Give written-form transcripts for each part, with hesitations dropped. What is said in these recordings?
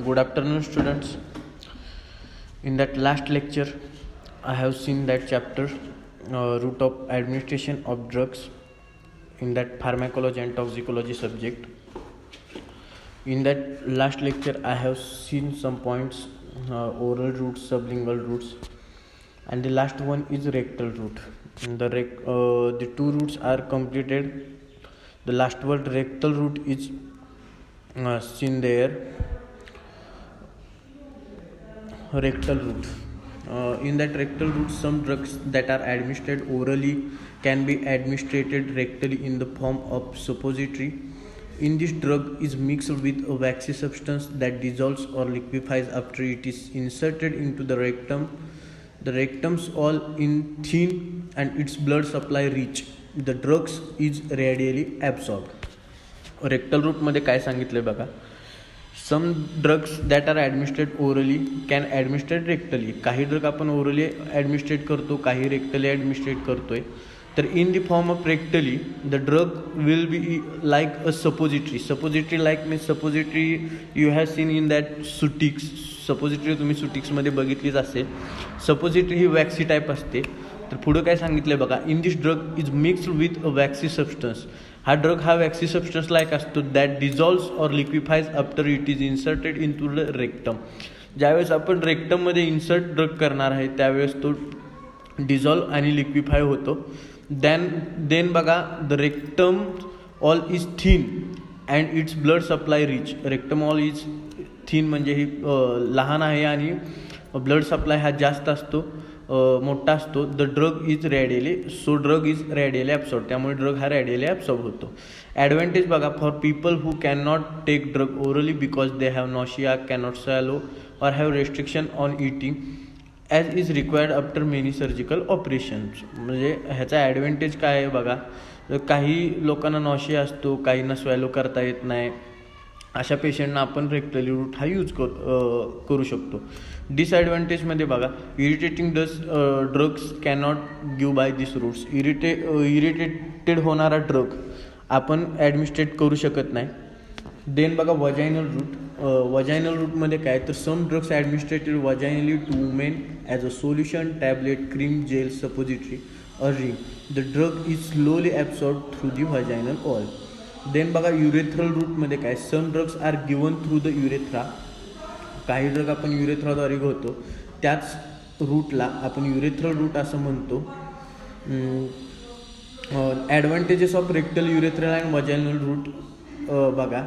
Good afternoon, students. In that last lecture, I have seen that chapter route of administration of drugs in that pharmacology and toxicology subject. In that last lecture, I have seen some points oral routes, sublingual routes, and the last one is rectal route. The two routes are completed. The last word rectal route is seen there. Rectal route. In that rectal route, some drugs that are administered orally can be administered rectally in the form of suppository. In this drug is mixed with a waxy substance that dissolves or liquefies after it is inserted into the rectum. The rectums all in thin and its blood supply rich. The drugs is radially absorbed. Rectal रूटमध्ये काय सांगितलं बघा, some drugs that are administrate orally can administrate rectally. काही drug आपण orally ॲडमिनिस्ट्रेट करतो, काही रेक्टली administrate करतोय. तर in the form of rectally the drug will be like a suppository like means suppository you have seen in that सुटिक्स. Suppository तुम्ही सुटिक्समध्ये बघितलीच असेल. सपोजिटरी ही वॅक्सी टाईप असते. तर पुढं काय सांगितलं आहे बघा, in this drug is mixed with a waxy substance. हा ड्रग हा वॅक्सी सबस्टन्स लाईक असतो that dissolves or liquefies after it is inserted into the rectum. ज्यावेळेस आपण रेक्टममध्ये इन्सर्ट ड्रग करणार आहे त्यावेळेस तो डिझॉल्व आणि लिक्विफाय होतो. देन बघा, the rectum all is thin and its blood supply rich. Rectum all is thin म्हणजे ही लहान आहे आणि ब्लड सप्लाय हा जास्त असतो, मोठा असतो. The drug is radially absorb. त्यामुळे ड्रग हा रॅडियली ॲब्सॉर्ब होतो. ॲडव्हान्टेज बघा, for people who can not take drug orally because they have nausea, cannot swallow or have restriction on eating as is required after many surgical operations. म्हणजे ह्याचा advantage काय आहे बघा, काही लोकांना नॉशिया असतो, काहींना स्वॅलो करता येत नाही. अशा पेशंटना आपण रेक्टली रूट हा यूज करू शकतो. डिसॲडव्हान्टेजमध्ये बघा, irritating drugs cannot give by this routes. Irritated होणारा ड्रग आपण ॲडमिनिस्ट्रेट करू शकत नाही. देन बघा, वजायनल रूट. वजायनल रूटमध्ये काय, तर some drugs administered vaginally to women as a solution, tablet, cream, gel, suppository or ring. The drug is slowly absorbed through the vaginal wall. Then बघा, urethral रूटमध्ये काय, some drugs are given through the urethra. काही drug आपण युरेथ्राद्वारे घेतो, त्याच रूटला आपण urethral route असं म्हणतो. Advantages of rectal, urethral and vaginal route बघा,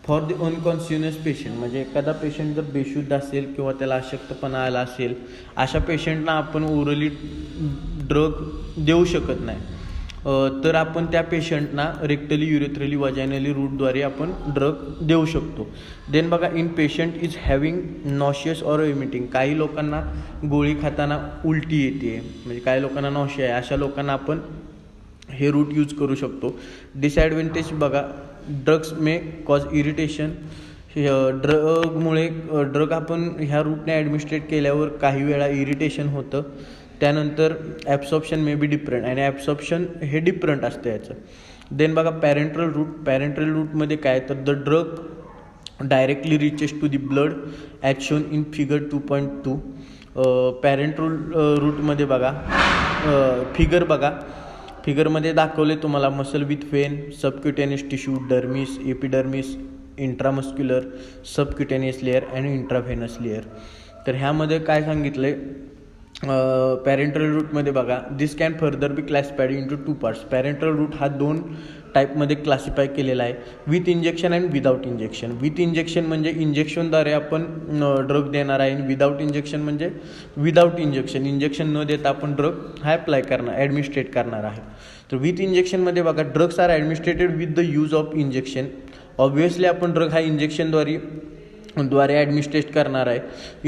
फॉर द अनकॉन्शियस पेशंट. म्हणजे एखादा पेशंट जर बेशुद्ध असेल किंवा त्याला अशक्तपणा आला असेल, अशा पेशंटना आपण ओरली ड्रग देऊ शकत नाही. तर आपण त्या पेशंटना रेक्टली, युरेथ्रली, वजायनली रूटद्वारे आपण ड्रग देऊ शकतो. देन बघा, in patient is having nauseous or emitting. काही लोकांना गोळी खाताना उलटी येते, म्हणजे काही लोकांना नॉशिया आहे, अशा लोकांना आपण हे रूट यूज करू शकतो. डिसॲडव्हान्टेज बघा, drugs may cause irritation. Drug आपण ह्या रूटने ॲडमिनिस्ट्रेट केल्यावर काही वेळा इरिटेशन होतं. त्यानंतर ॲब्सॉर्प्शन मे बी डिफरंट, आणि ॲब्सॉर्प्शन हे डिफरंट असतं याचं. देन बघा, पॅरेंट्रल रूटमध्ये काय, तर the drug directly reaches to the blood as shown in figure 2.2. Parenteral रूटमध्ये बघा, फिगरमध्ये दाखवले तुम्हाला muscle with vein, subcutaneous tissue, dermis, epidermis, intramuscular, subcutaneous layer आणि इंट्राव्हेनस लेअर. तर ह्यामध्ये काय सांगितलं आहे, पॅरेंट्रल रूटमध्ये बघा, this can further be classified into 2 parts. Parenteral route हा 2 टाईपमध्ये क्लासिफाय केलेला आहे, with injection and without injection. With injection म्हणजे इंजेक्शनद्वारे आपण ड्रग देणार आहे, आणि विदाऊट इंजेक्शन म्हणजे विदाऊट इंजेक्शन न देता आपण ड्रग हा ॲडमिनिस्ट्रेट करणार आहे. तर विथ इंजेक्शनमध्ये बघा, drugs are administered with the use of injection. Obviously आपण ड्रग हा इंजेक्शनद्वारे ॲडमिनिस्ट्रेट करणार आहे.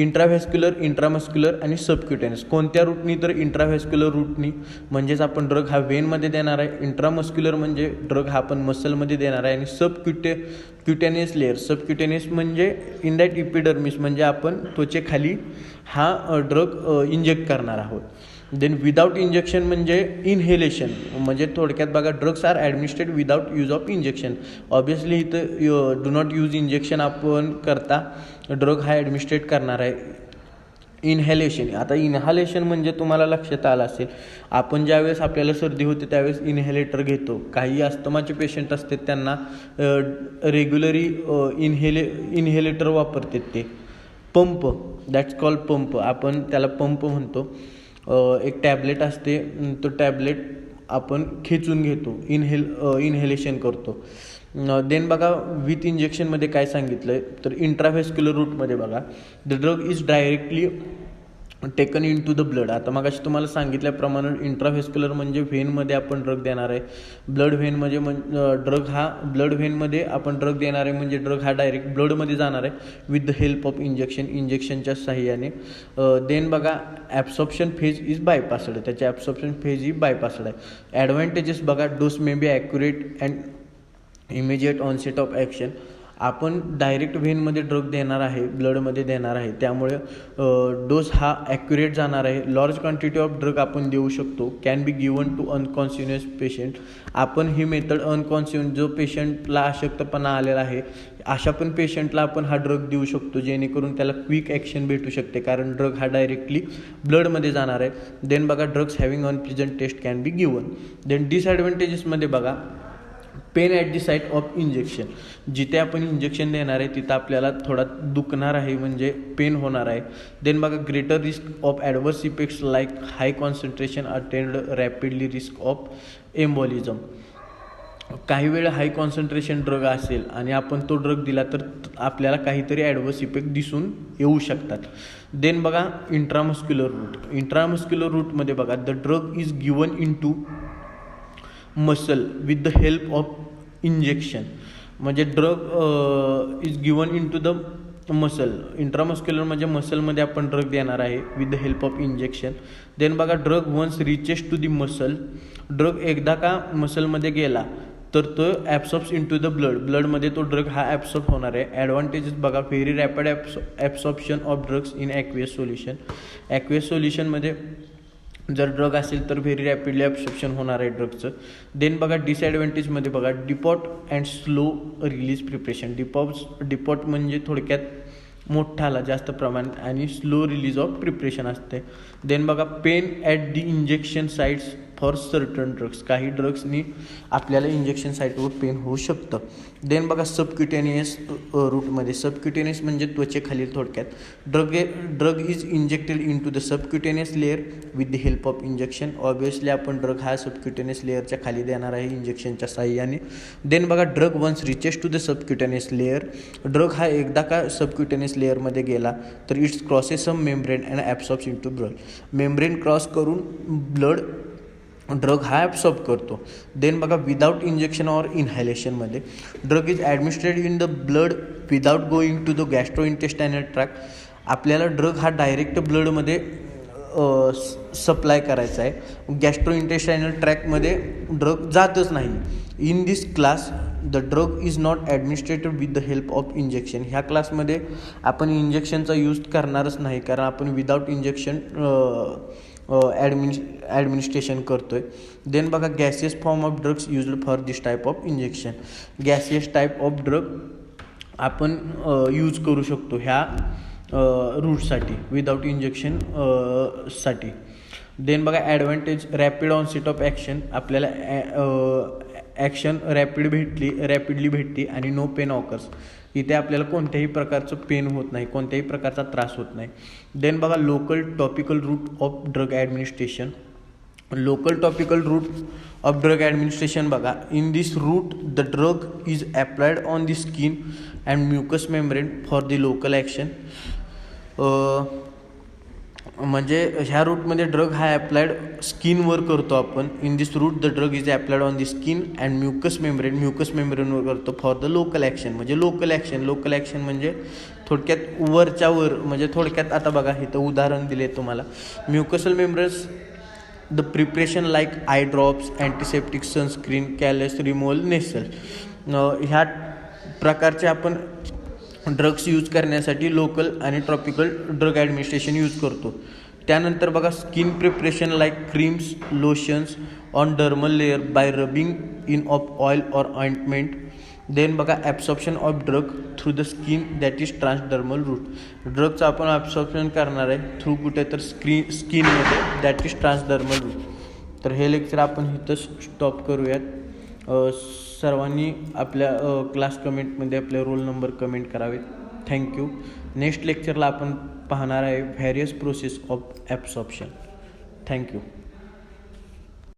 इंट्राव्हॅस्क्युलर, इंट्रामस्क्युलर आणि सबक्युटेनियस. कोणत्या रूटनी, तर इंट्राव्हॅस्क्युलर रूटनी, म्हणजेच आपण ड्रग हा वेनमध्ये देणार आहे. इंट्रामस्क्युलर म्हणजे ड्रग हा आपण मसलमध्ये देणार आहे. आणि सबक्युटेनियस लेअर, सबक्युटेनियस म्हणजे इन दॅट इपिडर्मिस, म्हणजे आपण त्वचेखाली हा ड्रग इंजेक्ट करणार आहोत. देन विदाउट इंजेक्शन म्हणजे इनहेलेशन, म्हणजे थोडक्यात बघा drugs are administered without use of injection. Obviously इथं डू नॉट यूज इंजेक्शन आपण करता ड्रग हा ॲडमिनिस्ट्रेट करणार आहे. इनहेलेशन, आता इनहालेशन म्हणजे तुम्हाला लक्षात आलं असेल, आपण ज्यावेळेस आपल्याला सर्दी होते त्यावेळेस इनहेलेटर घेतो. काही अस्थमाचे पेशंट असतात त्यांना रेग्युलरी इनहेलेटर वापरतात ते. पंप, दॅट्स कॉल्ड पंप, आपण त्याला पंप म्हणतो. एक टॅबलेट असते, तो टॅबलेट आपण खेचून घेतो, इनहेलेशन करतो. देन बघा विथ इंजेक्शनमध्ये काय सांगितलं आहे तर इंट्राव्हेस्क्युलर रूटमध्ये बघा the drug is directly taken into the blood. आता मगाशी तुम्हाला सांगितल्याप्रमाणे इंट्राव्हेस्क्युलर म्हणजे व्हेनमध्ये आपण ड्रग देणार आहे. ब्लड व्हेन म्हणजे ड्रग हा ब्लड व्हेनमध्ये आपण ड्रग देणार आहे, म्हणजे ड्रग हा डायरेक्ट ब्लडमध्ये जाणार आहे विथ द हेल्प ऑफ इंजेक्शनच्या साह्याने. देन बघा ॲब्सॉर्प्शन फेज इज बायपासड, त्याचे ॲब्सॉर्प्शन फेज ही बायपासड आहे. ॲडव्हान्टेजेस बघा dose may be accurate and immediate onset of action. आपण डायरेक्ट व्हेनमध्ये ड्रग देणार आहे, ब्लडमध्ये देणार आहे, त्यामुळे डोस हा ॲक्युरेट जाणार आहे. लार्ज क्वांटिटी ऑफ ड्रग आपण देऊ शकतो. Can be given to unconscious patient. आपण ही मेथड अनकॉन्शियस, जो पेशंटला अशक्तपणा आलेला आहे अशा पण पेशंटला आपण हा ड्रग देऊ शकतो, जेणेकरून त्याला क्विक ॲक्शन भेटू शकते, कारण ड्रग हा डायरेक्टली ब्लडमध्ये जाणार आहे. देन बघा drugs having unpleasant taste can be given. Then डिसॲडव्हान्टेजेसमध्ये बघा pain at the site of injection. जिथे आपण इंजेक्शन देणार आहे तिथं आपल्याला थोडा दुखणार आहे, म्हणजे पेन होणार आहे. देन बघा greater risk of adverse effects like high concentration attend rapidly risk of embolism. काही वेळ हाय कॉन्सन्ट्रेशन ड्रग असेल आणि आपण तो ड्रग दिला तर आपल्याला काहीतरी ॲडवर्स इफेक्ट दिसून येऊ शकतात. देन बघा इंट्रामस्क्युलर रूट. इंट्रामस्क्युलर रूटमध्ये बघा the drug is given into muscle with the help of injection, म्हणजे drug is given into the muscle. Intramuscular म्हणजे मसलमध्ये आपण ड्रग देणार आहे with the help of injection. Then बघा drug once reaches to the muscle. Drug एकदा का मसलमध्ये गेला तर तो ॲब्सॉर्ब्स इन टू द ब्लडमध्ये तो ड्रग हा ॲब्सॉर्ब होणार आहे. ॲडव्हान्टेजेस बघा very rapid absorption of drugs in aqueous solution. Aqueous सोल्युशनमध्ये जर ड्रग असेल तर व्हेरी रॅपिडली ॲब्सॉर्प्शन होणार आहे ड्रगचं. देन बघा डिसॲडव्हान्टेजमध्ये बघा depot and slow release preparation. Depot म्हणजे थोडक्यात मोठाला जास्त प्रमाणात आणि स्लो रिलीज ऑफ प्रिपरेशन असते. देन बघा pain at the injection sites for certain drugs. काही ड्रग्सनी आपल्याला इंजेक्शन साईटवर पेन होऊ शकतं. देन बघा सबक्युटेनियस रूटमध्ये. सबक्युटेनियस म्हणजे त्वचेखालील थोडक्यात. Drug is injected into the subcutaneous layer with the help of injection. Obviously आपण ड्रग हा सबक्युटेनियस लेअरच्या खाली देणार आहे इंजेक्शनच्या साह्याने. देन बघा drug once reaches to the subcutaneous layer. Drug हा एकदा का सबक्युटेनियस लेअरमध्ये गेला तर its crosses some membrane and absorbs into blood. Membrane cross करून ब्लड ड्रग हा ॲब्सॉर्ब करतो. देन बघा विदाउट इंजेक्शन ऑर इनहॅलेशनमध्ये drug is administered in the blood without going to the gastrointestinal tract. आपल्याला drug हा direct ब्लडमध्ये supply करायचा आहे, गॅस्ट्रोइंटेस्टायनल ट्रॅकमध्ये ड्रग जातच नाही. In this class the drug is not administered with the help of injection. ह्या क्लासमध्ये आपण इंजेक्शनचा यूज करणारच नाही, कारण आपण विदाउट इंजेक्शन ॲडमिनिस्ट्रेशन करतो आहे. देन बघा gaseous form of drugs used for this type of injection. Gaseous type of drug आपण यूज करू शकतो ह्या रूटसाठी, विदाउट इंजेक्शन साठी. देन बघा advantage rapid onset of action. आपल्याला ॲक्शन रॅपिडली भेटते आणि नो पेन ऑकर्स. इथे आपल्याला कोणत्याही प्रकारचं पेन होत नाही, कोणत्याही प्रकारचा त्रास होत नाही. देन बघा local topical route of drug administration. Local topical route of drug administration बघा. In this route the drug is applied on the skin and mucous membrane for the local action. म्हणजे ह्या रूटमध्ये ड्रग हा applied स्किनवर करतो आपण. In this route the drug is applied on the skin and mucous मेम्ब्रेनवर करतो for the local action. म्हणजे लोकल ॲक्शन म्हणजे थोडक्यात वरच्या वर, म्हणजे थोडक्यात आता बघा इथं उदाहरण दिले तुम्हाला. Mucosal membranes the preparation like eye drops, antiseptic, sunscreen, callus removal, nasal. ह्या प्रकारचे आपण ड्रग्स यूज करण्यासाठी लोकल आणि ट्रॉपिकल ड्रग ॲडमिनिस्ट्रेशन यूज करतो. त्यानंतर बघा skin preparation like creams lotions on dermal layer by rubbing in of oil or ointment. Then बघा absorption of drug through the skin that is transdermal route. ड्रगचं आपण absorption करणार आहे through कुठे तर स्किनमध्ये दॅट इज ट्रान्सडर्मल रूट. तर हे लेक्चर आपण इथं स्टॉप करूयात. सर्वांनी आपल्या क्लास कमेंटमध्ये आपले रोल नंबर कमेंट करावेत. थँक्यू. नेक्स्ट लेक्चरला आपण पाहणार आहे various process of absorption. Thank you.